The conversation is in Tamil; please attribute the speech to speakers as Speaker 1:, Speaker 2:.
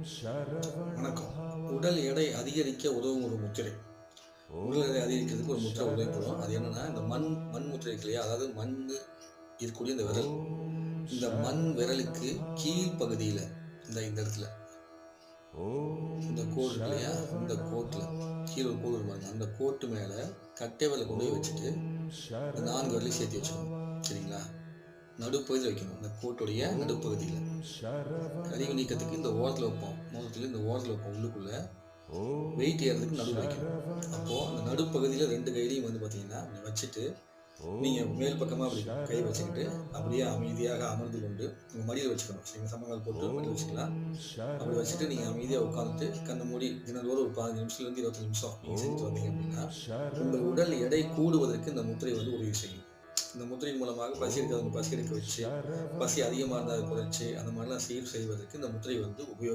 Speaker 1: வணக்கம். உடல் எடை அதிகரிக்க உதவும் ஒரு முத்திரை. உடல் எடை அதிகரிக்கிறதுக்கு ஒரு முத்திரை உதவிப்படும். அது என்னன்னா, இந்த மண் மண் முத்திரை இருக்கு இல்லையா? அதாவது இருக்கக்கூடிய இந்த விரல். இந்த மண் விரலுக்கு கீழ் பகுதியில, இந்த இந்த இடத்துல, இந்த கோடு இருக்கு இல்லையா? இந்த கோட்டுல, கீழ ஒரு கோடு வரும் பாருங்க. அந்த கோட்டு மேல கட்டை விரல கொண்டு போய் வச்சுட்டு, இந்த 4 விரலையும் சேர்த்து வச்சுக்கணும். சரிங்களா? நடுப்பகுதியில வைக்கணும். இந்த கோட்டுடைய நடுப்பகுதியில. கழிவு நீக்கத்துக்கு இந்த ஓரத்துல வைப்போம். மோதிரத்துல இந்த ஓரத்துல வைப்போம் உள்ளுக்குள்ள. வெயிட் ஏறதுக்கு நடுவுல வைக்கணும். அப்போ அந்த நடுப்பகுதியில 2 கையிலயும் பார்த்தீங்கன்னா, அப்படி வச்சுட்டு, நீங்க மேல் பக்கமா அப்படி கை வச்சுக்கிட்டு, அப்படியே அமைதியாக அமர்ந்து கொண்டு, உங்க மடியில வச்சுக்கணும். சரிங்களா? சம்மணங்கால் போட்டு மடியில வச்சுக்கலாம். அப்படி வச்சுட்டு நீங்க அமைதியா உட்கார்ந்துட்டு, கண்ண மூடி தினந்தோறும் ஒரு 15 நிமிஷத்துலேருந்து 20 நிமிஷம் நீங்க செஞ்சுட்டு வந்தீங்க அப்படின்னா, உங்கள் உடல் எடை கூடுவதற்கு இந்த முத்திரை உதவி செய்யும். இந்த முத்திரையின் மூலமாக பசி எடுக்காதவங்க பசி எடுக்க வச்சு, பசி அதிகமாக இருந்தால் அதை குறைச்சு, அந்த மாதிரிலாம் செய்வதற்கு இந்த முத்திரை உபயோகம்